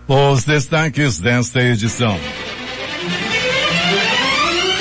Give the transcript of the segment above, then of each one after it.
Os destaques desta edição.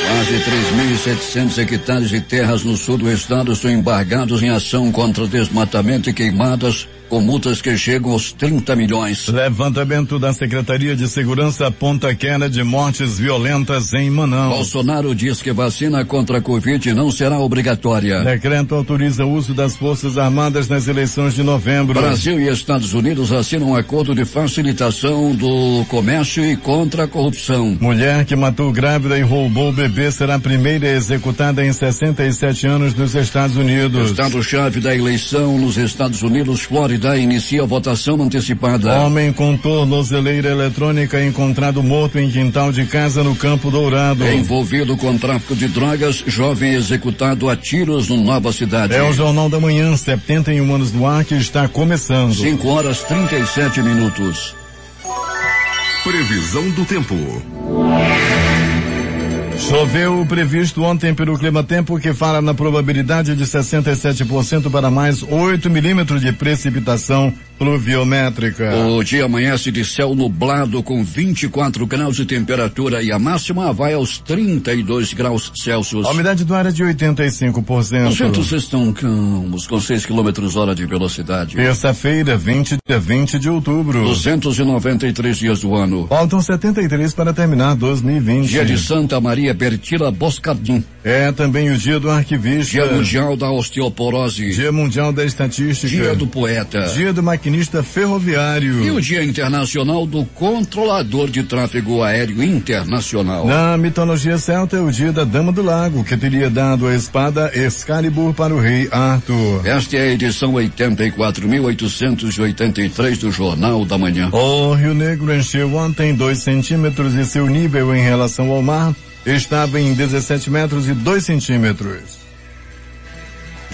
Quase 3.700 hectares de terras no sul do estado estão embargados em ação contra desmatamento e queimadas, com multas que chegam aos 30 milhões. Levantamento da Secretaria de Segurança aponta queda de mortes violentas em Manaus. Bolsonaro diz que vacina contra a Covid não será obrigatória. Decreto autoriza o uso das Forças Armadas nas eleições de novembro. Brasil e Estados Unidos assinam um acordo de facilitação do comércio e contra a corrupção. Mulher que matou grávida e roubou o bebê será a primeira executada em 67 anos nos Estados Unidos. Estado-chave da eleição nos Estados Unidos, Flórida, inicia a votação antecipada. Homem com tornozeleira eletrônica encontrado morto em quintal de casa no Campo Dourado. Envolvido com tráfico de drogas, jovem executado a tiros no Nova Cidade. É o Jornal da Manhã, 71 anos do ar, que está começando. 5:37. Previsão do tempo. Choveu o previsto ontem pelo Climatempo, que fala na probabilidade de 67% para mais 8 milímetros de precipitação pluviométrica. O dia amanhece de céu nublado com 24 graus de temperatura e a máxima vai aos 32 graus Celsius. A umidade do ar é de 85%. Os ventos estão calmos com 6 km/h de velocidade. Terça-feira, 20 de outubro. 293 dias do ano. Faltam 73 para terminar 2020. Dia de Santa Maria Bertila Boscardin. É também o dia do arquivista. Dia mundial da osteoporose. Dia mundial da estatística. Dia do poeta. Dia do maquinista ferroviário. E o dia internacional do controlador de tráfego aéreo internacional. Na mitologia celta é o dia da Dama do Lago, que teria dado a espada Excalibur para o rei Arthur. Esta é a edição 84.883 do Jornal da Manhã. O Rio Negro encheu ontem 2 centímetros e seu nível em relação ao mar estava em 17 metros e 2 centímetros.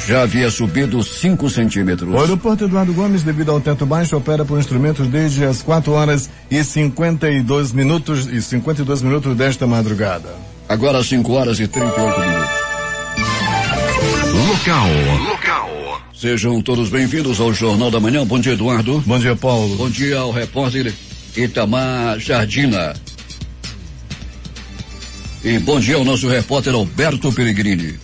Já havia subido 5 centímetros. O aeroporto Eduardo Gomes, devido ao teto baixo, opera por instrumentos desde as 4:52 desta madrugada. Agora 5:38. Local. Sejam todos bem-vindos ao Jornal da Manhã. Bom dia, Eduardo. Bom dia, Paulo. Bom dia ao repórter Itamar Jardina. E bom dia ao nosso repórter Alberto Peregrini.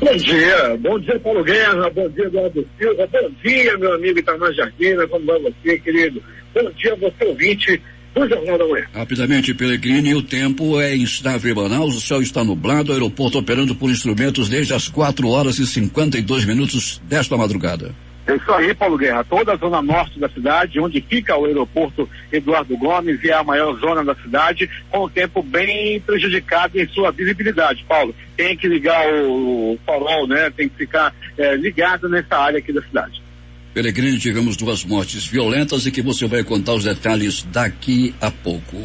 Bom dia Paulo Guerra, bom dia Eduardo Silva, bom dia meu amigo Itamar Jardina, como vai você, querido? Bom dia você ouvinte do Jornal da Manhã. Rapidamente, Peregrini, o tempo é instável em Manaus, o céu está nublado, o aeroporto operando por instrumentos desde as 4:52 desta madrugada. É isso aí, Paulo Guerra. Toda a zona norte da cidade, onde fica o aeroporto Eduardo Gomes, é a maior zona da cidade, com o tempo bem prejudicado em sua visibilidade. Paulo, tem que ligar o farol, né? Tem que ficar ligado nessa área aqui da cidade. Peregrini, tivemos 2 mortes violentas e que você vai contar os detalhes daqui a pouco.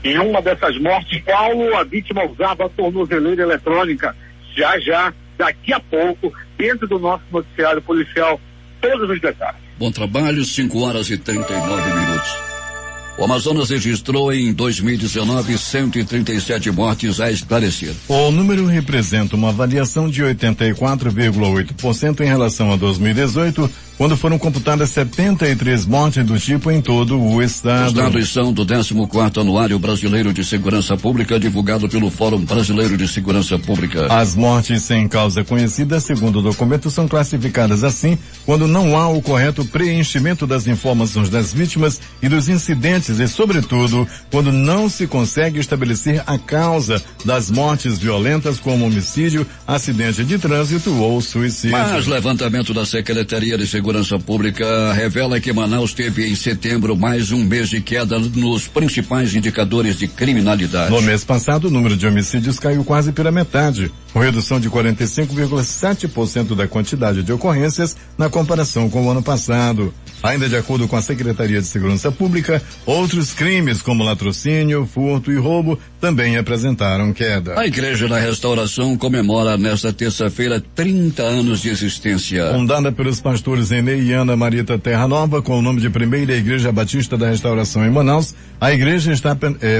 Em uma dessas mortes, Paulo, a vítima usava a tornozeleira eletrônica. Já, daqui a pouco, dentro do nosso noticiário policial, todos os detalhes. Bom trabalho, 5:39. O Amazonas registrou em 2019 137 mortes a esclarecer. O número representa uma variação de 84,8% em relação a 2018, quando foram computadas 73 mortes do tipo em todo o estado. Os dados são do 14º Anuário Brasileiro de Segurança Pública, divulgado pelo Fórum Brasileiro de Segurança Pública. As mortes sem causa conhecida, segundo o documento, são classificadas assim quando não há o correto preenchimento das informações das vítimas e dos incidentes e, sobretudo, quando não se consegue estabelecer a causa das mortes violentas, como homicídio, acidente de trânsito ou suicídio. Mas levantamento da Secretaria de Segurança Pública revela que Manaus teve em setembro mais um mês de queda nos principais indicadores de criminalidade. No mês passado, o número de homicídios caiu quase pela metade, com redução de 45,7% da quantidade de ocorrências na comparação com o ano passado. Ainda de acordo com a Secretaria de Segurança Pública, outros crimes como latrocínio, furto e roubo também apresentaram queda. A Igreja da Restauração comemora nesta terça-feira 30 anos de existência. Fundada pelos pastores Enei e Ana Marita Terra Nova, com o nome de Primeira Igreja Batista da Restauração em Manaus, a igreja está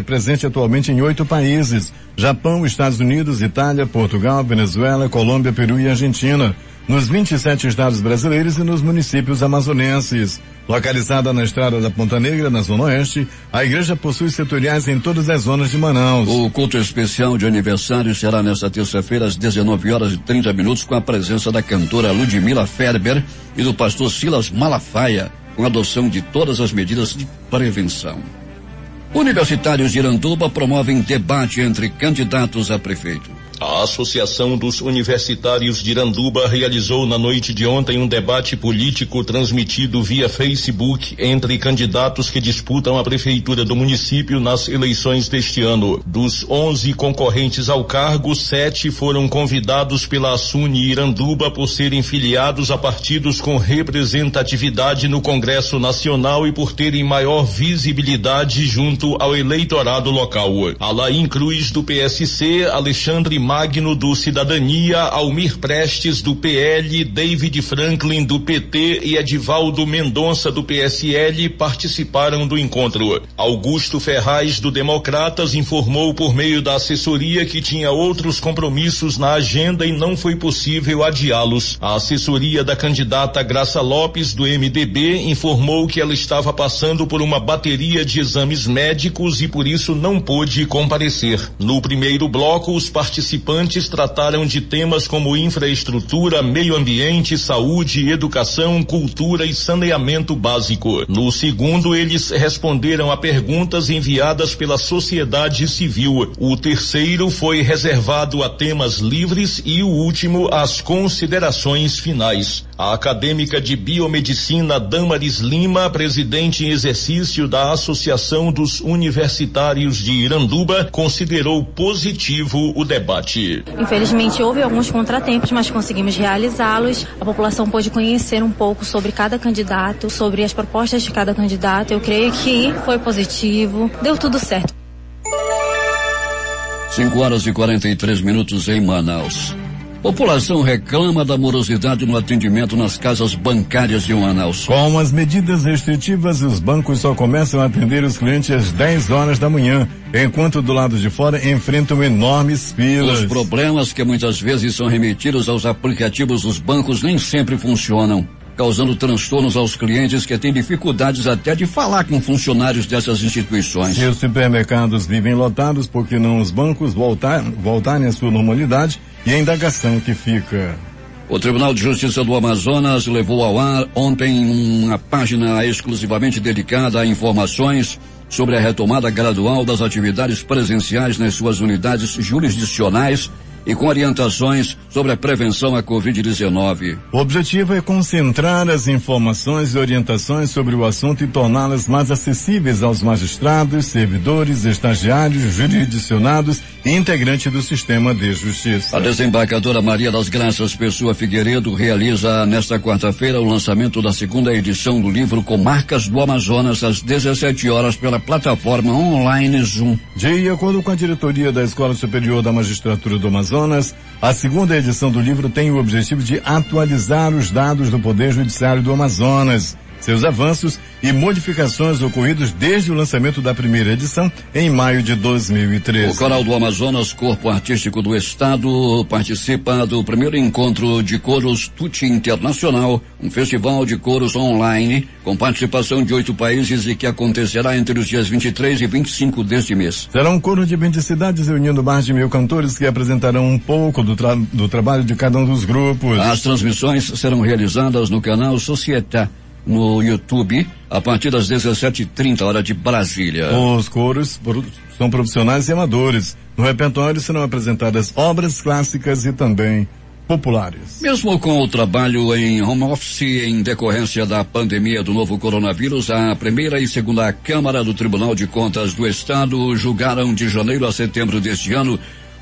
presente atualmente em 8 países: Japão, Estados Unidos, Itália, Portugal, Venezuela, Colômbia, Peru e Argentina. nos 27 estados brasileiros e nos municípios amazonenses. Localizada na estrada da Ponta Negra, na Zona Oeste, a igreja possui setoriais em todas as zonas de Manaus. O culto especial de aniversário será nesta terça-feira às 19h30, com a presença da cantora Ludmila Ferber e do pastor Silas Malafaia, com adoção de todas as medidas de prevenção. Universitários de Iranduba promovem debate entre candidatos a prefeito. A Associação dos Universitários de Iranduba realizou na noite de ontem um debate político transmitido via Facebook entre candidatos que disputam a prefeitura do município nas eleições deste ano. Dos 11 concorrentes ao cargo, 7 foram convidados pela Assuni Iranduba por serem filiados a partidos com representatividade no Congresso Nacional e por terem maior visibilidade junto ao eleitorado local. Alain Cruz, do PSC, Alexandre Magno, do Cidadania, Almir Prestes, do PL, David Franklin, do PT e Edivaldo Mendonça, do PSL, participaram do encontro. Augusto Ferraz, do Democratas, informou por meio da assessoria que tinha outros compromissos na agenda e não foi possível adiá-los. A assessoria da candidata Graça Lopes, do MDB, informou que ela estava passando por uma bateria de exames médicos e por isso não pôde comparecer. No primeiro bloco, os participantes trataram de temas como infraestrutura, meio ambiente, saúde, educação, cultura e saneamento básico. No segundo, eles responderam a perguntas enviadas pela sociedade civil. O terceiro foi reservado a temas livres e o último às considerações finais. A acadêmica de biomedicina Damaris Lima, presidente em exercício da Associação dos Universitários de Iranduba, considerou positivo o debate. Infelizmente houve alguns contratempos, mas conseguimos realizá-los. A população pôde conhecer um pouco sobre cada candidato, sobre as propostas de cada candidato. Eu creio que foi positivo, deu tudo certo. 5h43 em Manaus. População reclama da morosidade no atendimento nas casas bancárias de Manaus. Com as medidas restritivas, os bancos só começam a atender os clientes às 10 horas da manhã, enquanto do lado de fora enfrentam enormes filas. Os problemas que muitas vezes são remetidos aos aplicativos dos bancos nem sempre funcionam, causando transtornos aos clientes que têm dificuldades até de falar com funcionários dessas instituições. Se os supermercados vivem lotados, por que não os bancos voltarem à sua normalidade? E a indagação que fica. O Tribunal de Justiça do Amazonas levou ao ar ontem uma página exclusivamente dedicada a informações sobre a retomada gradual das atividades presenciais nas suas unidades jurisdicionais e com orientações sobre a prevenção à Covid-19. O objetivo é concentrar as informações e orientações sobre o assunto e torná-las mais acessíveis aos magistrados, servidores, estagiários, jurisdicionados e integrantes do sistema de justiça. A desembargadora Maria das Graças Pessoa Figueiredo realiza nesta quarta-feira o lançamento da segunda edição do livro Comarcas do Amazonas às 17 horas pela plataforma online Zoom. De acordo com a diretoria da Escola Superior da Magistratura do Amazonas, a segunda edição do livro tem o objetivo de atualizar os dados do Poder Judiciário do Amazonas, seus avanços e modificações ocorridos desde o lançamento da primeira edição em maio de 2013. O Coral do Amazonas, corpo artístico do estado, participa do primeiro encontro de coros Tutti Internacional, um festival de coros online com participação de 8 países e que acontecerá entre os dias 23 e 25 deste mês. Será um coro de 20 cidades reunindo mais de 1000 cantores que apresentarão um pouco do trabalho de cada um dos grupos. As transmissões serão realizadas no canal Societá no YouTube a partir das 17h30 hora de Brasília. Os coros são profissionais e amadores. No repertório serão apresentadas obras clássicas e também populares. Mesmo com o trabalho em home office em decorrência da pandemia do novo coronavírus, a primeira e segunda Câmara do Tribunal de Contas do Estado julgaram de janeiro a setembro deste ano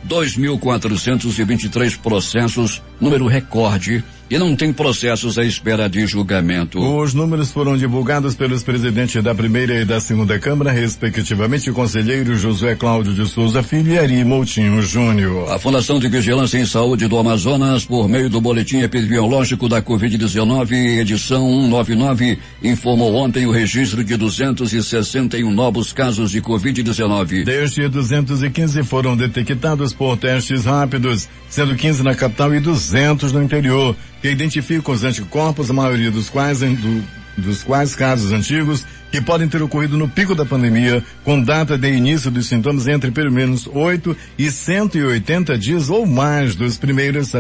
2.423 processos, número recorde, e não tem processos à espera de julgamento. Os números foram divulgados pelos presidentes da primeira e da segunda Câmara, respectivamente o conselheiro Josué Cláudio de Souza Filho e Ari Moutinho Júnior. A Fundação de Vigilância em Saúde do Amazonas, por meio do boletim epidemiológico da Covid-19, edição 199, informou ontem o registro de 261 novos casos de Covid-19. Destes 215 foram detectados por testes rápidos, sendo 15 na capital e 200 no interior. que identificam os anticorpos, a maioria dos quais casos antigos, que podem ter ocorrido no pico da pandemia, com data de início dos sintomas entre pelo menos 8 e 180 dias ou mais das primeiras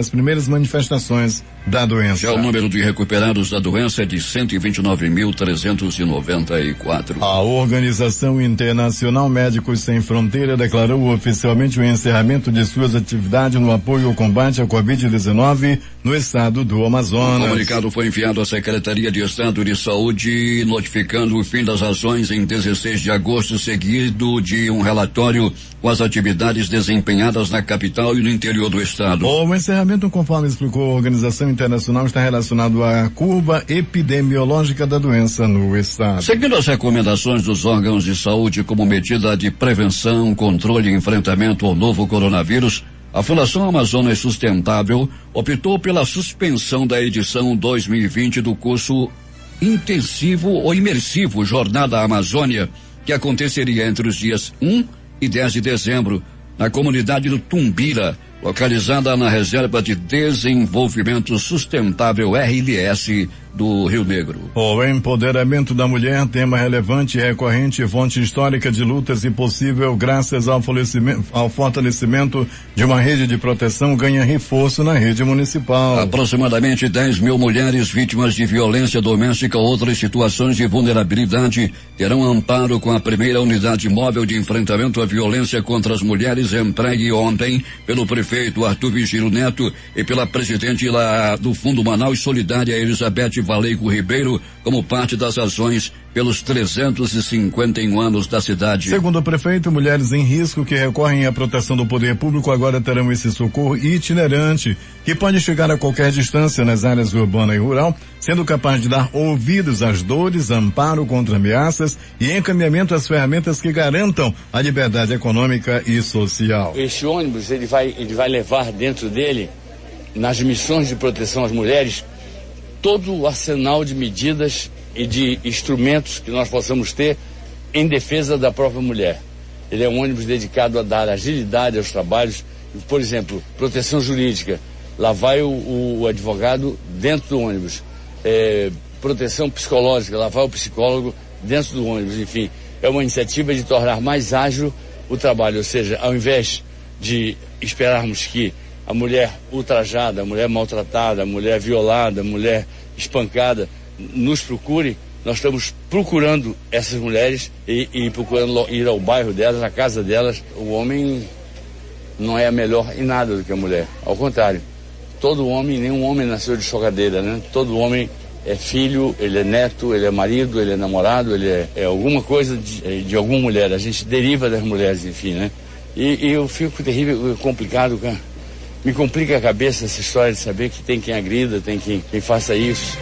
manifestações da doença. Já o número de recuperados da doença é de 129.394. A Organização Internacional Médicos Sem Fronteira declarou oficialmente o encerramento de suas atividades no apoio ao combate à Covid-19 no estado do Amazonas. O comunicado foi enviado à Secretaria de Estado de Saúde, notificando o fim das ações em 16 de agosto, seguido de um relatório com as atividades desempenhadas na capital e no interior do estado. O encerramento, conforme explicou a Organização Internacional, está relacionado à curva epidemiológica da doença no estado. Seguindo as recomendações dos órgãos de saúde como medida de prevenção, controle e enfrentamento ao novo coronavírus, a Fundação Amazonas Sustentável optou pela suspensão da edição 2020 do curso intensivo ou imersivo Jornada Amazônia, que aconteceria entre os dias 1 e 10 de dezembro, na comunidade do Tumbira, localizada na Reserva de Desenvolvimento Sustentável RLS do Rio Negro. O empoderamento da mulher, tema relevante e recorrente, fonte histórica de lutas e possível graças ao fortalecimento de uma rede de proteção, ganha reforço na rede municipal. Aproximadamente 10 mil mulheres vítimas de violência doméstica ou outras situações de vulnerabilidade terão amparo com a primeira unidade móvel de enfrentamento à violência contra as mulheres, entregue ontem pelo prefeito Arthur Vigílio Neto e pela presidente do Fundo Manaus Solidária, Elizabeth Valeico Ribeiro, como parte das ações pelos 351 anos da cidade. Segundo o prefeito, mulheres em risco que recorrem à proteção do poder público agora terão esse socorro itinerante, que pode chegar a qualquer distância nas áreas urbana e rural, sendo capaz de dar ouvidos às dores, amparo contra ameaças e encaminhamento às ferramentas que garantam a liberdade econômica e social. Este ônibus, ele vai levar dentro dele, nas missões de proteção às mulheres, todo o arsenal de medidas e de instrumentos que nós possamos ter em defesa da própria mulher. Ele é um ônibus dedicado a dar agilidade aos trabalhos, por exemplo, proteção jurídica. Lá vai o advogado dentro do ônibus. Proteção psicológica, lá vai o psicólogo dentro do ônibus. Enfim, é uma iniciativa de tornar mais ágil o trabalho, ou seja, ao invés de esperarmos que a mulher ultrajada, a mulher maltratada, a mulher violada, a mulher espancada nos procure, nós estamos procurando essas mulheres e procurando ir ao bairro delas, à casa delas. O homem não é melhor em nada do que a mulher, ao contrário. Todo homem, nenhum homem nasceu de chocadeira, né? Todo homem é filho, ele é neto, ele é marido, ele é namorado, ele é alguma coisa de alguma mulher. A gente deriva das mulheres, enfim, né? E eu fico terrível, complicado, cara. Me complica a cabeça essa história de saber que tem quem agrida, tem quem faça isso.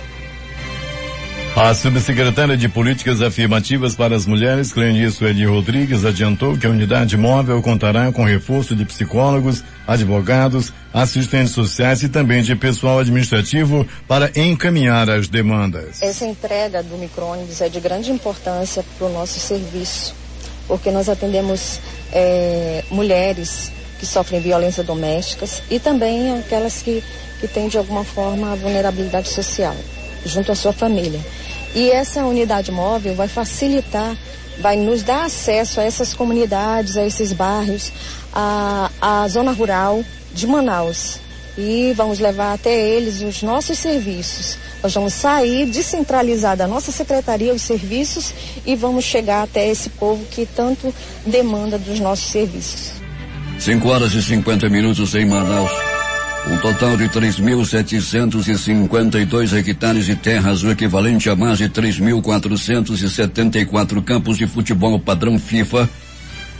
A subsecretária de Políticas Afirmativas para as Mulheres, Clenice Sueli Rodrigues, adiantou que a unidade móvel contará com reforço de psicólogos, advogados, assistentes sociais e também de pessoal administrativo para encaminhar as demandas. Essa entrega do micro-ônibus é de grande importância para o nosso serviço, porque nós atendemos mulheres que sofrem violência doméstica e também aquelas que têm de alguma forma a vulnerabilidade social, junto à sua família. E essa unidade móvel vai facilitar, vai nos dar acesso a essas comunidades, a esses bairros, à zona rural de Manaus. E vamos levar até eles os nossos serviços. Nós vamos sair, descentralizar da nossa secretaria os serviços e vamos chegar até esse povo que tanto demanda dos nossos serviços. 5h50 em Manaus. Um total de 3.752 hectares de terras, o equivalente a mais de 3.474 campos de futebol padrão FIFA,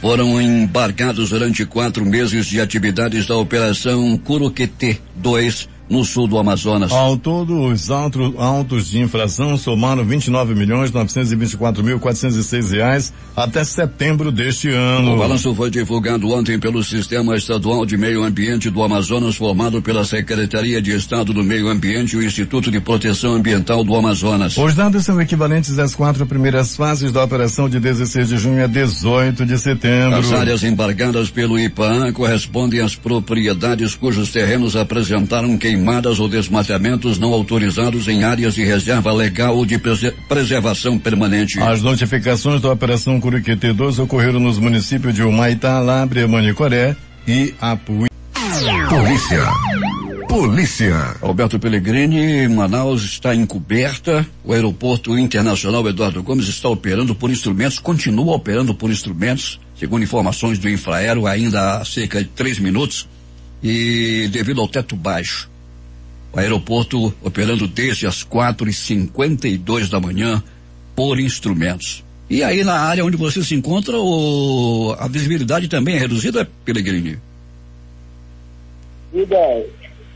foram embargados durante 4 meses de atividades da Operação Curuquetê 2, no sul do Amazonas. Ao todo, os autos de infração somaram R$29.924.406 até setembro deste ano. O balanço foi divulgado ontem pelo Sistema Estadual de Meio Ambiente do Amazonas, formado pela Secretaria de Estado do Meio Ambiente e o Instituto de Proteção Ambiental do Amazonas. Os dados são equivalentes às 4 primeiras fases da operação de 16 de junho a 18 de setembro. As áreas embargadas pelo IPAA correspondem às propriedades cujos terrenos apresentaram queimadas queimadas ou desmatamentos não autorizados em áreas de reserva legal ou de preservação permanente. As notificações da Operação Curiquiti 2 ocorreram nos municípios de Humaitá, Lábrea, Manicoré e Apuí. Polícia. Alberto Pellegrini, Manaus está encoberta. O aeroporto internacional Eduardo Gomes está operando por instrumentos, continua operando por instrumentos, segundo informações do Infraero, ainda há cerca de 3 minutos, e devido ao teto baixo. O aeroporto operando desde as 4h52 da manhã por instrumentos. E aí na área onde você se encontra, a visibilidade também é reduzida, Pellegrini?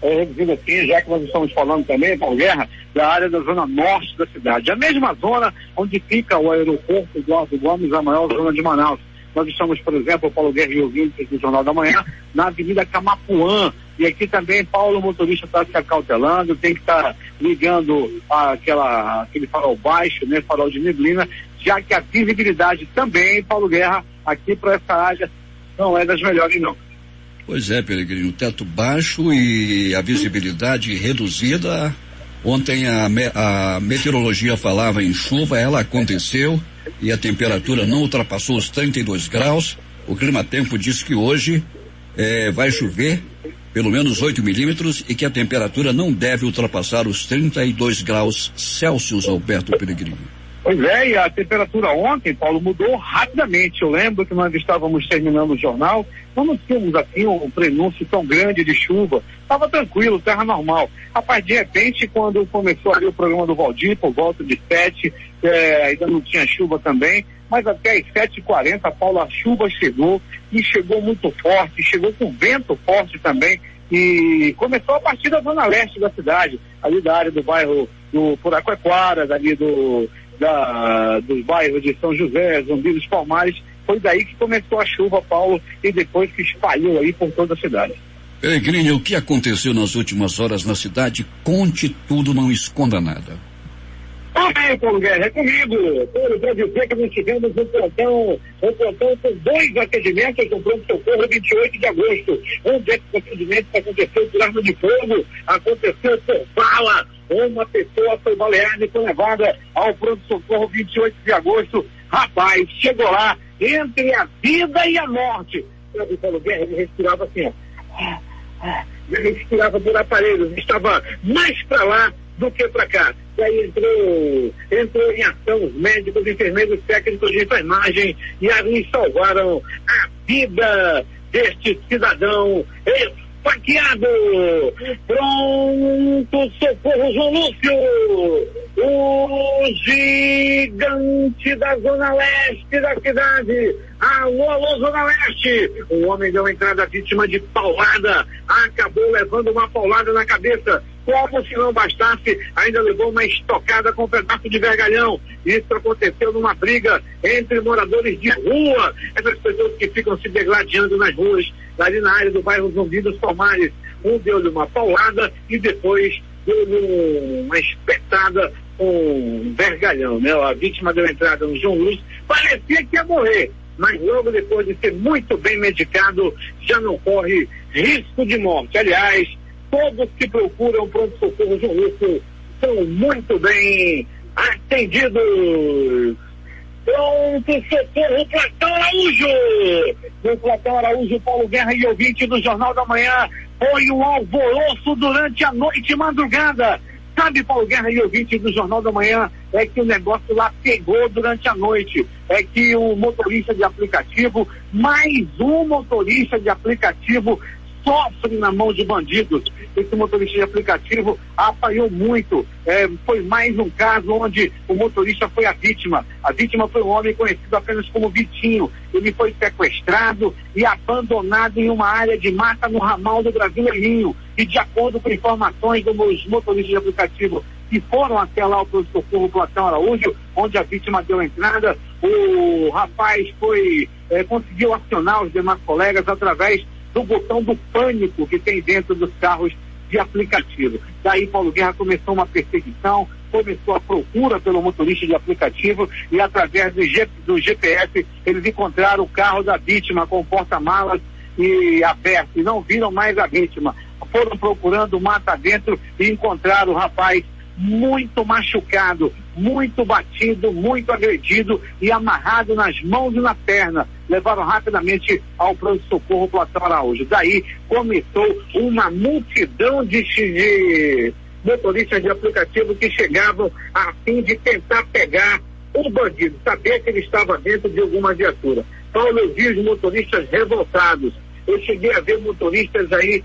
É reduzido aqui, já que nós estamos falando também, Paulo Guerra, da área da zona norte da cidade. A mesma zona onde fica o aeroporto Eduardo Gomes, a maior zona de Manaus. Nós estamos, por exemplo, Paulo Guerra e ouvintes do Jornal da Manhã, na Avenida Camapuã. E aqui também, Paulo, o motorista está se acautelando, tem que estar ligando aquele farol baixo, né, farol de neblina, já que a visibilidade também, Paulo Guerra, aqui para essa área não é das melhores, não. Pois é, Pellegrini, o teto baixo e a visibilidade reduzida. Ontem a meteorologia falava em chuva, ela aconteceu e a temperatura não ultrapassou os 32 graus. O clima-tempo diz que hoje vai chover pelo menos 8 milímetros e que a temperatura não deve ultrapassar os 32 graus Celsius, Alberto Pellegrini. Pois é, e a temperatura ontem, Paulo, mudou rapidamente. Eu lembro que nós estávamos terminando o jornal, não tínhamos aqui um prenúncio tão grande de chuva, estava tranquilo, terra normal. Rapaz, de repente, quando começou ali o programa do Valdir, por volta de 7, ainda não tinha chuva também, mas até às 7h40, Paulo, a chuva chegou, e chegou muito forte, chegou com vento forte também, e começou a partir da zona leste da cidade, ali da área do bairro do Puraquequara, dali dos bairros de São José, Zumbi dos Palmares. Foi daí que começou a chuva, Paulo, e depois se espalhou aí por toda a cidade. Pellegrini, o que aconteceu nas últimas horas na cidade? Conte tudo, não esconda nada. Paulo Guerra, é comigo. Para dizer que nós tivemos um plantão com 2 atendimentos no pronto-socorro 28 de agosto. Um desses atendimentos aconteceu por arma de fogo, aconteceu por bala. Uma pessoa foi baleada e foi levada ao pronto-socorro 28 de agosto. Rapaz, chegou lá, entre a vida e a morte. O Paulo Guerra, ele respirava assim, ó. Ele respirava por aparelhos, estava mais para lá do que para cá. E aí entrou em ação os médicos, enfermeiros, técnicos de enfermagem, e ali salvaram a vida deste cidadão esfaqueado. Pronto, socorro, João Lúcio, o gigante da zona leste da cidade. Alô, Zona Leste. Um homem deu entrada vítima de paulada, acabou levando uma paulada na cabeça. Como se não bastasse, ainda levou uma estocada com um pedaço de vergalhão. Isso aconteceu numa briga entre moradores de rua, essas pessoas que ficam se degladiando nas ruas, ali na área do bairro Zumbi dos Palmares. Um deu-lhe uma paulada e depois deu-lhe uma espetada com vergalhão, né? A vítima deu entrada no João Luz, parecia que ia morrer, mas logo depois de ser muito bem medicado, já não corre risco de morte. Aliás, todos que procuram pronto-socorro João Lúcio são muito bem atendidos. Pronto-socorro Platão Araújo. No Platão Araújo, Paulo Guerra e ouvinte do Jornal da Manhã, foi um alvoroço durante a noite e madrugada. Sabe, Paulo Guerra e ouvinte do Jornal da Manhã, é que o negócio lá pegou durante a noite. É que o motorista de aplicativo, mais um motorista de aplicativo, sofre na mão de bandidos. Esse motorista de aplicativo apanhou muito. Foi mais um caso onde o motorista foi a vítima. A vítima foi um homem conhecido apenas como Vitinho. Ele foi sequestrado e abandonado em uma área de mata no ramal do Brasileirinho. E de acordo com informações dos motoristas de aplicativo que foram até lá o pronto-socorro Platão Araújo, onde a vítima deu entrada, o rapaz conseguiu acionar os demais colegas através do botão do pânico que tem dentro dos carros de aplicativo. Daí, Paulo Guerra, começou uma perseguição, começou a procura pelo motorista de aplicativo e através do GPS eles encontraram o carro da vítima com porta-malas e aberto e não viram mais a vítima. foram procurando mata dentro e encontraram o rapaz muito machucado, muito batido, muito agredido e amarrado nas mãos e na perna. Levaram rapidamente ao pronto-socorro Platão Araújo. Daí começou uma multidão de motoristas de aplicativo que chegavam a fim de tentar pegar o bandido, saber que ele estava dentro de alguma viatura. Paulo, eu vi os motoristas revoltados. Eu cheguei a ver motoristas aí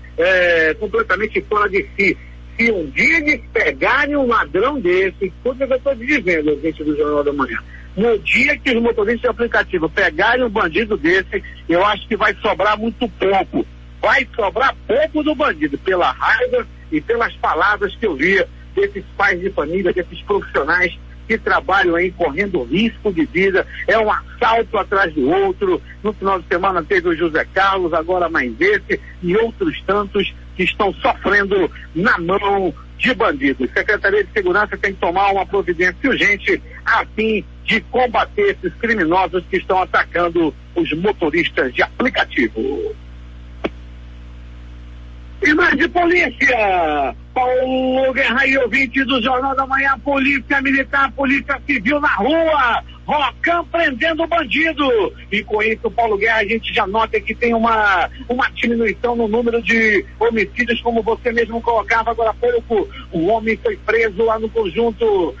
completamente fora de si. Se um dia eles pegarem um ladrão desse, tudo que eu estou dizendo, gente do Jornal da Manhã, no dia que os motoristas de aplicativo pegarem um bandido desse, eu acho que vai sobrar muito pouco. Vai sobrar pouco do bandido, pela raiva e pelas palavras que eu via desses pais de família, desses profissionais que trabalham aí correndo risco de vida. É um assalto atrás do outro. No final de semana teve o José Carlos, agora mais esse e outros tantos que estão sofrendo na mão de bandidos. Secretaria de Segurança tem que tomar uma providência urgente a fim de combater esses criminosos que estão atacando os motoristas de aplicativo. E mais de polícia, Paulo Guerra e ouvinte do Jornal da Manhã, Polícia Militar, Polícia Civil na rua, Rocam prendendo o bandido. E com isso, Paulo Guerra, a gente já nota que tem uma diminuição no número de homicídios, como você mesmo colocava agora há pouco. Um homem foi preso lá no conjunto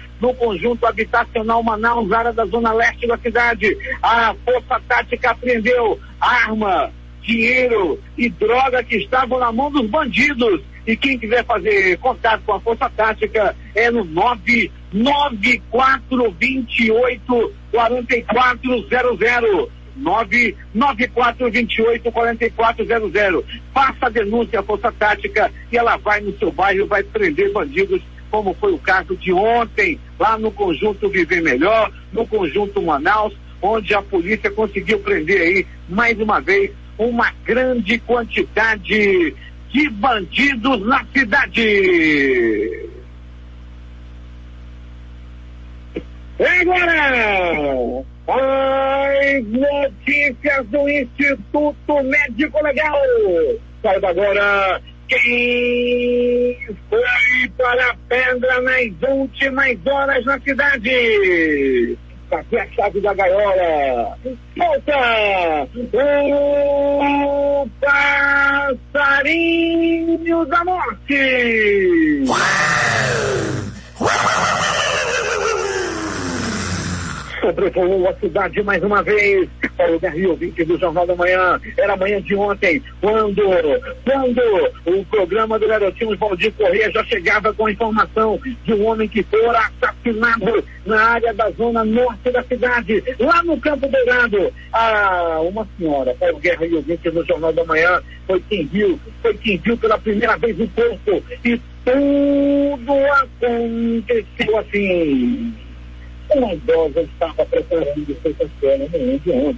habitacional Manaus, área da zona leste da cidade. A Força Tática apreendeu arma, dinheiro e droga que estavam na mão dos bandidos. E quem quiser fazer contato com a Força Tática é no 99428-4400. 99428-4400. Faça a denúncia à Força Tática e ela vai no seu bairro, vai prender bandidos, como foi o caso de ontem, lá no conjunto Viver Melhor, no conjunto Manaus, onde a polícia conseguiu prender aí, mais uma vez, uma grande quantidade de bandidos na cidade. E agora, as notícias do Instituto Médico Legal. Saiba agora quem foi para a pedra nas últimas horas na cidade. Cadê a chave da gaiola? Volta! O passarinho da morte! Sobrevoou a cidade mais uma vez. Para o Guerra, ouvinte do Jornal da Manhã, era amanhã de ontem, quando o programa do Garotinho Valdir Corrêa já chegava com a informação de um homem que fora assassinado na área da zona norte da cidade, lá no Campo Dourado. Uma senhora, para o Guerra e ouvinte do Jornal da Manhã, foi quem viu pela primeira vez o corpo, e tudo aconteceu assim. Uma idosa estava preparando seu café na manhã de ontem.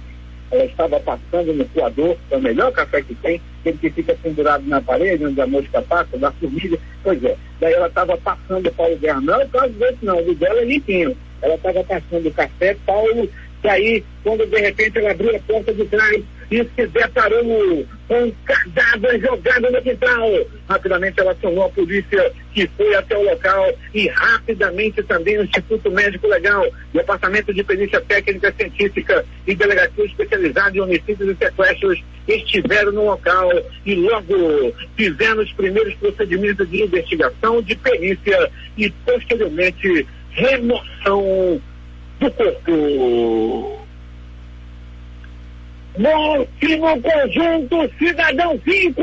Ela estava passando no coador, é o melhor café que tem, aquele que fica pendurado na parede, onde a mosca passa, da formiga. Pois é, daí ela estava passando o Paulo Guerra. Não, caso desse não, o dela é limpinho. Ela estava passando o café, Paulo, daí, quando de repente ela abriu a porta de trás e se deparou com um cadáver jogado no quintal. Rapidamente ela acionou a polícia, que foi até o local, e rapidamente também o Instituto Médico Legal, Departamento de Perícia Técnica Científica e Delegacia Especializada em Homicídios e Sequestros estiveram no local e logo fizeram os primeiros procedimentos de investigação, de perícia e posteriormente remoção do corpo. Morte no conjunto Cidadão 5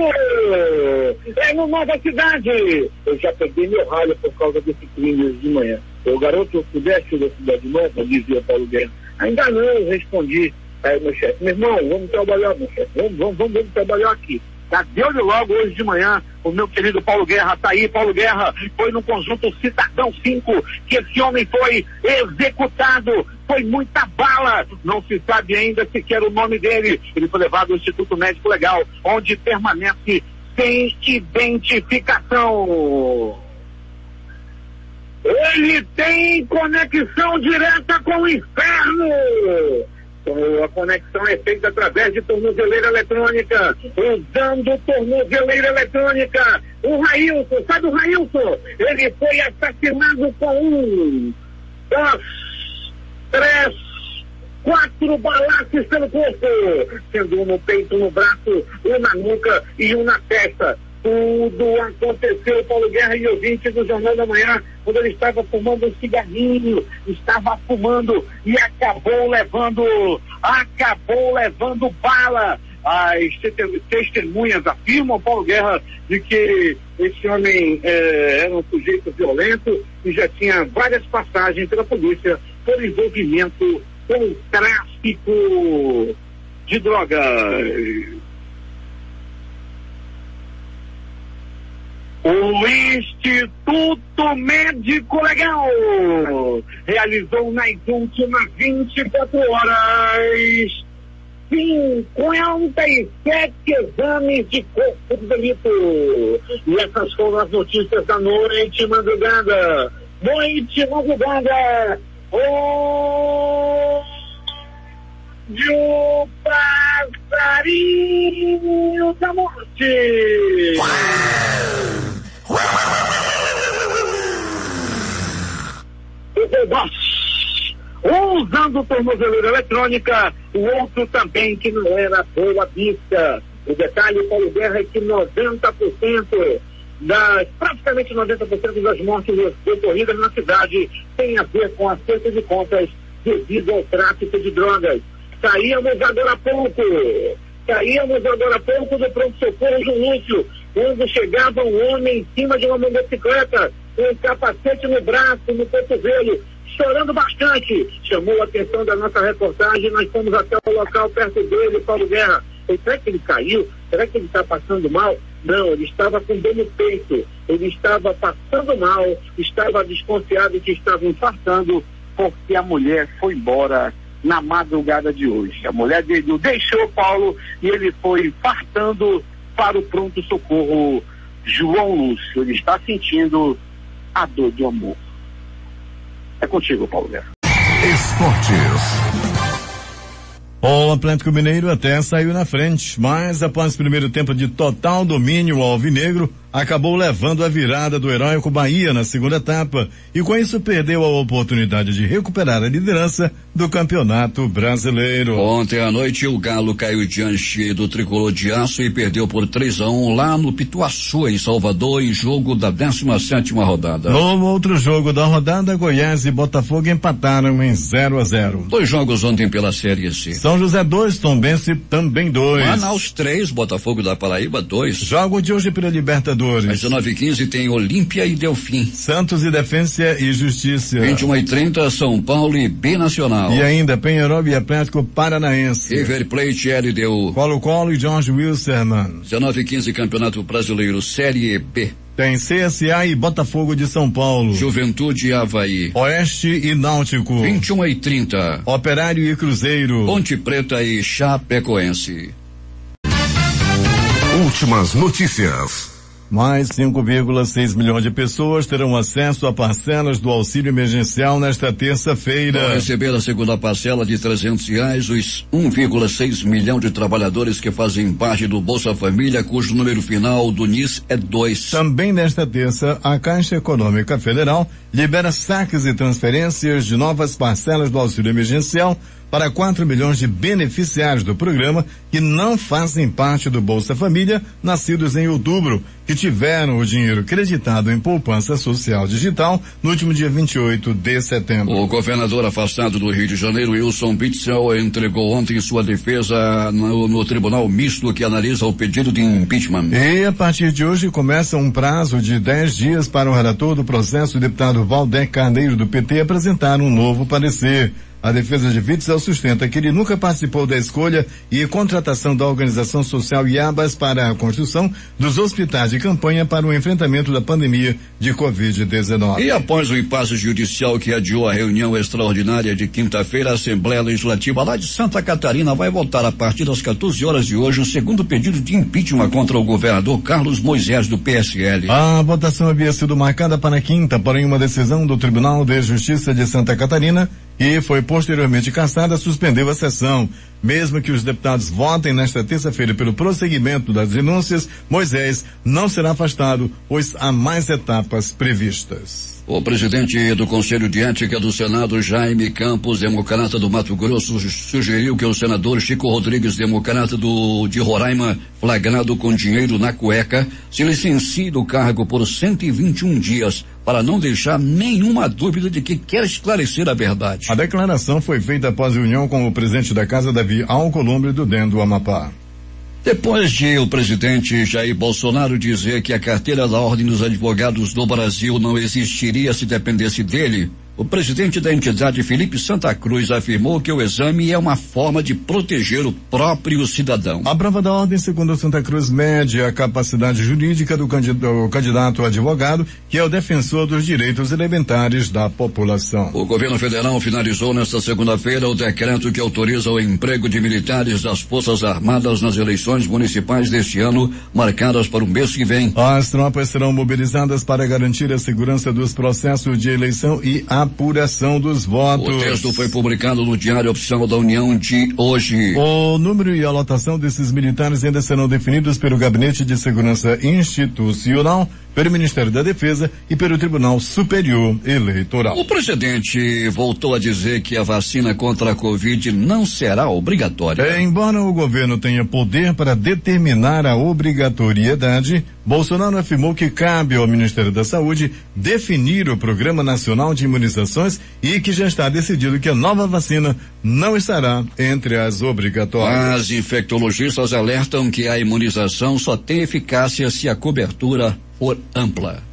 é no Nova Cidade. Eu já peguei meu ralho por causa desse crime de manhã. O garoto pudesse da Cidade Nova, dizia Paulo Guerra. Ainda não, eu respondi aí meu chefe. Meu irmão, vamos trabalhar, meu chefe. Vamos trabalhar aqui. Deu-lhe logo hoje de manhã o meu querido Paulo Guerra. Tá aí, Paulo Guerra foi no conjunto Cidadão 5 que esse homem foi executado. Foi muita bala, não se sabe ainda sequer o nome dele. Ele foi levado ao Instituto Médico Legal, onde permanece sem identificação. Ele tem conexão direta com o inferno. A conexão é feita através de tornozeleira eletrônica, usando tornozeleira eletrônica. O Railson, sabe o Railson? Ele foi assassinado com 4 balaços pelo corpo, sendo um no peito, no braço, um na nuca e um na testa. Tudo aconteceu, Paulo Guerra e ouvinte do Jornal da Manhã, quando ele estava fumando um cigarrinho, estava fumando e acabou levando bala. As testemunhas afirmam, Paulo Guerra, de que esse homem era um sujeito violento e já tinha várias passagens pela polícia por envolvimento com o tráfico de drogas. O Instituto Médico Legal realizou nas últimas 24 horas 57 exames de corpo de delito. E essas foram as notícias da noite madrugada. Onde o passarinho da morte. Usando tornozeleira eletrônica, o outro também que não era boa vista. O detalhe, Paulo Guerra, é que praticamente 90% das mortes ocorridas na cidade tem a ver com acerto de contas devido ao tráfico de drogas. Saíamos agora há pouco do pronto-socorro João Lúcio, quando chegava um homem em cima de uma motocicleta, com um capacete no braço, no cotovelo, chorando bastante. Chamou a atenção da nossa reportagem, nós fomos até o local perto dele, Paulo Guerra. Será que ele caiu? Será que ele está passando mal? Não, ele estava com dor no peito, ele estava passando mal, estava desconfiado que estava infartando, porque a mulher foi embora na madrugada de hoje. A mulher dele o deixou, Paulo, e ele foi infartando para o pronto-socorro João Lúcio. Ele está sentindo a dor de amor. É contigo, Paulo Guerra. Esportes. O Atlético Mineiro até saiu na frente, mas após o primeiro tempo de total domínio alvinegro, acabou levando a virada do heróico Bahia na segunda etapa e com isso perdeu a oportunidade de recuperar a liderança do Campeonato Brasileiro. Ontem à noite o Galo caiu diante do Tricolor de Aço e perdeu por 3-1 lá no Pituaçu, em Salvador, em jogo da 17ª rodada. No outro jogo da rodada, Goiás e Botafogo empataram em 0-0. 2 jogos ontem pela Série C. São José 2, Tombense também 2. Manaus 3, Botafogo da Paraíba 2. Jogo de hoje pela Libertadores. Às 19h15 tem Olímpia e Delfim. Santos e Defensa e Justiça. 21h30 São Paulo e Binacional. E ainda Penharol e Atlético Paranaense. River Plate e LDU. Colo-Colo e George Wilstermann. 19h15 Campeonato Brasileiro Série B. Tem CSA e Botafogo de São Paulo. Juventude e Avaí. Oeste e Náutico. 21h30. Operário e Cruzeiro. Ponte Preta e Chapecoense. Últimas notícias. Mais 5,6 milhões de pessoas terão acesso a parcelas do auxílio emergencial nesta terça-feira. Vão receber a segunda parcela de R$300 os 1,6 milhão de trabalhadores que fazem parte do Bolsa Família, cujo número final do NIS é 2. Também nesta terça, a Caixa Econômica Federal libera saques e transferências de novas parcelas do auxílio emergencial para 4 milhões de beneficiários do programa que não fazem parte do Bolsa Família, nascidos em outubro, que tiveram o dinheiro creditado em poupança social digital no último dia 28 de setembro. O governador afastado do Rio de Janeiro, Wilson Witzel, entregou ontem sua defesa no Tribunal Misto que analisa o pedido de impeachment. E a partir de hoje começa um prazo de 10 dias para o relator do processo, o deputado Valdec Carneiro do PT, apresentar um novo parecer. A defesa de Witzel sustenta que ele nunca participou da escolha e contratação da organização social IABAS para a construção dos hospitais de campanha para o enfrentamento da pandemia de Covid-19. E após o impasse judicial que adiou a reunião extraordinária de quinta-feira, a Assembleia Legislativa lá de Santa Catarina vai votar a partir das 14 horas de hoje o segundo pedido de impeachment contra o governador Carlos Moisés do PSL. A votação havia sido marcada para quinta, porém uma decisão do Tribunal de Justiça de Santa Catarina e foi posteriormente cassada, suspendeu a sessão. Mesmo que os deputados votem nesta terça-feira pelo prosseguimento das denúncias, Moisés não será afastado, pois há mais etapas previstas. O presidente do Conselho de Ética do Senado, Jaime Campos, democrata do Mato Grosso, sugeriu que o senador Chico Rodrigues, democrata de Roraima, flagrado com dinheiro na cueca, se licencie do cargo por 121 dias, para não deixar nenhuma dúvida de que quer esclarecer a verdade. A declaração foi feita após reunião com o presidente da Casa, Davi Alcolumbre, do DEM do Amapá. Depois de o presidente Jair Bolsonaro dizer que a carteira da Ordem dos Advogados do Brasil não existiria se dependesse dele, o presidente da entidade, Felipe Santa Cruz, afirmou que o exame é uma forma de proteger o próprio cidadão. A prova da ordem, segundo Santa Cruz, mede a capacidade jurídica do candidato a advogado, que é o defensor dos direitos elementares da população. O governo federal finalizou nesta segunda-feira o decreto que autoriza o emprego de militares das Forças Armadas nas eleições municipais deste ano, marcadas para o mês que vem. As tropas serão mobilizadas para garantir a segurança dos processos de eleição e apuração dos votos. O texto foi publicado no Diário Oficial da União de hoje. O número e a lotação desses militares ainda serão definidos pelo Gabinete de Segurança Institucional, pelo Ministério da Defesa e pelo Tribunal Superior Eleitoral. O presidente voltou a dizer que a vacina contra a Covid não será obrigatória. Embora o governo tenha poder para determinar a obrigatoriedade, Bolsonaro afirmou que cabe ao Ministério da Saúde definir o Programa Nacional de Imunizações e que já está decidido que a nova vacina não estará entre as obrigatórias. As infectologistas alertam que a imunização só tem eficácia se a cobertura for ampla.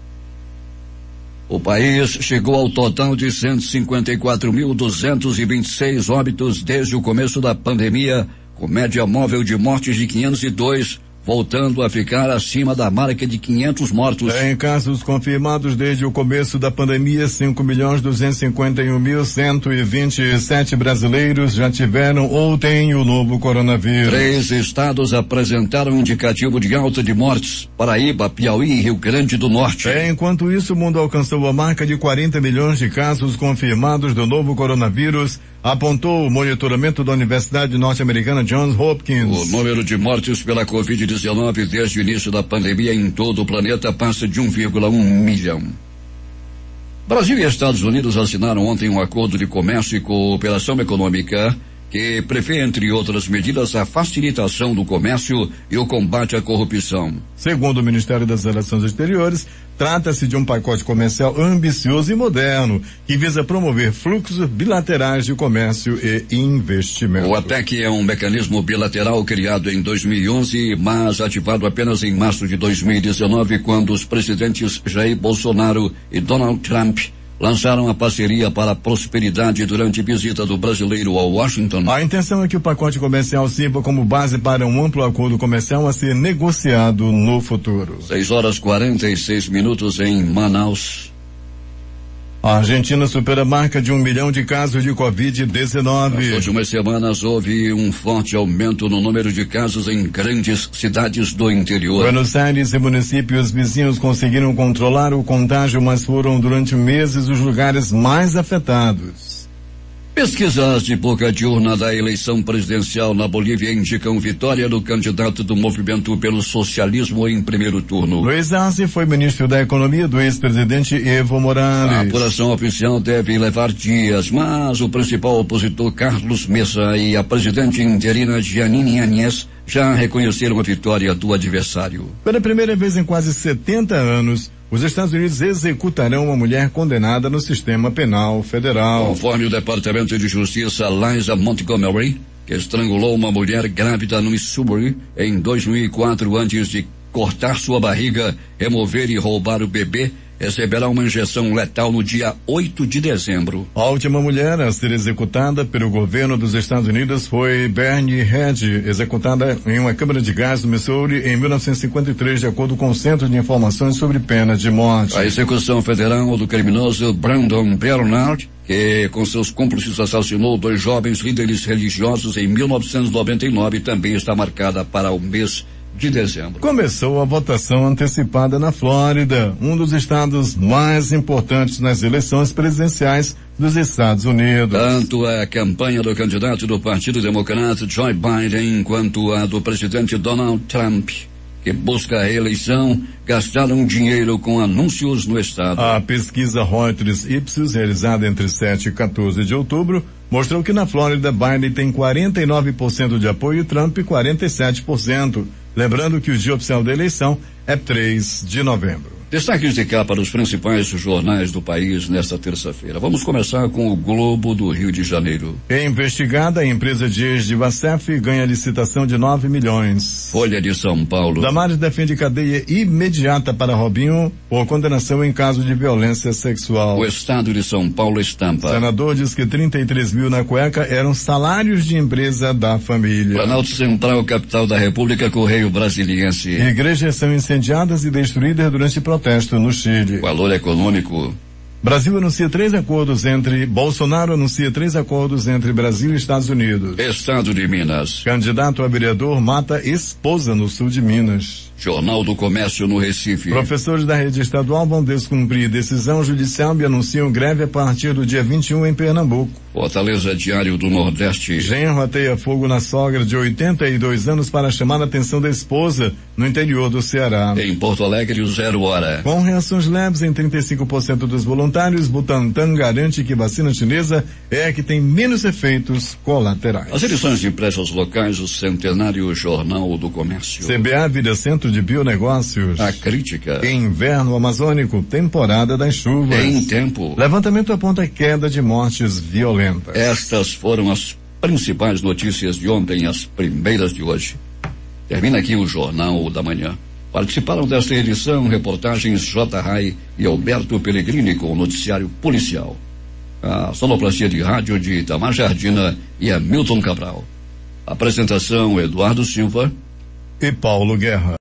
O país chegou ao total de 154.226 óbitos desde o começo da pandemia, com média móvel de mortes de 502, voltando a ficar acima da marca de 500 mortos. Em casos confirmados desde o começo da pandemia, 5.251.127 brasileiros já tiveram ou têm o novo coronavírus. 3 estados apresentaram indicativo de alta de mortes: Paraíba, Piauí e Rio Grande do Norte. Enquanto isso, o mundo alcançou a marca de 40 milhões de casos confirmados do novo coronavírus, apontou o monitoramento da Universidade Norte-Americana Johns Hopkins. O número de mortes pela Covid-19 desde o início da pandemia em todo o planeta passa de 1,1 milhão. Brasil e Estados Unidos assinaram ontem um acordo de comércio e cooperação econômica que prevê, entre outras medidas, a facilitação do comércio e o combate à corrupção. Segundo o Ministério das Relações Exteriores, trata-se de um pacote comercial ambicioso e moderno, que visa promover fluxos bilaterais de comércio e investimento. O APEC é um mecanismo bilateral criado em 2011, mas ativado apenas em março de 2019, quando os presidentes Jair Bolsonaro e Donald Trump lançaram a parceria para a prosperidade durante visita do brasileiro ao Washington. A intenção é que o pacote comercial sirva como base para um amplo acordo comercial a ser negociado no futuro. 6:46 em Manaus. A Argentina supera a marca de 1 milhão de casos de Covid-19. Nas últimas semanas houve um forte aumento no número de casos em grandes cidades do interior. Buenos Aires e municípios vizinhos conseguiram controlar o contágio, mas foram durante meses os lugares mais afetados. Pesquisas de boca de urna da eleição presidencial na Bolívia indicam vitória do candidato do Movimento pelo Socialismo em primeiro turno. Luiz Arce foi ministro da Economia do ex-presidente Evo Morales. A apuração oficial deve levar dias, mas o principal opositor Carlos Mesa e a presidente interina Jeanine Áñez já reconheceram a vitória do adversário. Pela primeira vez em quase 70 anos, os Estados Unidos executarão uma mulher condenada no sistema penal federal. Conforme o Departamento de Justiça, Liza Montgomery, que estrangulou uma mulher grávida no Missouri em 2004 antes de cortar sua barriga, remover e roubar o bebê, receberá uma injeção letal no dia 8 de dezembro. A última mulher a ser executada pelo governo dos Estados Unidos foi Bernie Head, executada em uma câmara de gás no Missouri em 1953, de acordo com o Centro de Informações sobre Pena de Morte. A execução federal do criminoso Brandon Bernard, que com seus cúmplices assassinou 2 jovens líderes religiosos em 1999, também está marcada para o mês de dezembro. Começou a votação antecipada na Flórida, um dos estados mais importantes nas eleições presidenciais dos Estados Unidos. Tanto a campanha do candidato do Partido Democrata Joe Biden quanto a do presidente Donald Trump, que busca a reeleição, gastaram dinheiro com anúncios no estado. A pesquisa Reuters Ipsos, realizada entre 7 e 14 de outubro, mostrou que na Flórida Biden tem 49% de apoio e Trump 47%. Lembrando que o dia oficial da eleição é 3 de novembro. Destaques de capa dos principais jornais do país nesta terça-feira. Vamos começar com o Globo do Rio de Janeiro. É investigada, a empresa de ex de Vacef ganha licitação de 9 milhões. Folha de São Paulo. Damares defende cadeia imediata para Robinho por condenação em caso de violência sexual. O Estado de São Paulo estampa. Senador diz que 33 mil na cueca eram salários de empresa da família. Planalto Central, capital da República, Correio Brasiliense. Igrejas são incendiadas e destruídas durante protesto no Chile. Valor econômico. Bolsonaro anuncia 3 acordos entre Brasil e Estados Unidos. Estado de Minas. Candidato a vereador mata esposa no sul de Minas. Jornal do Comércio no Recife. Professores da rede estadual vão descumprir decisão judicial e anunciam greve a partir do dia 21 em Pernambuco. Fortaleza Diário do Nordeste. Genro ateia fogo na sogra de 82 anos para chamar a atenção da esposa no interior do Ceará. Em Porto Alegre, 0 hora. Com reações leves em 35% dos voluntários, Butantan garante que vacina chinesa é a que tem menos efeitos colaterais. As edições impressas locais, o centenário Jornal do Comércio. CBA vira Centro de Bionegócios. A crítica. Inverno amazônico, temporada das chuvas. Em tempo. Levantamento aponta queda de mortes violentas. Estas foram as principais notícias de ontem, as primeiras de hoje. Termina aqui o Jornal da Manhã. Participaram desta edição reportagens J. Rai e Alberto Pellegrini com o noticiário policial. A sonoplastia de rádio de Itamar Jardina e Hamilton Cabral. Apresentação Eduardo Silva e Paulo Guerra.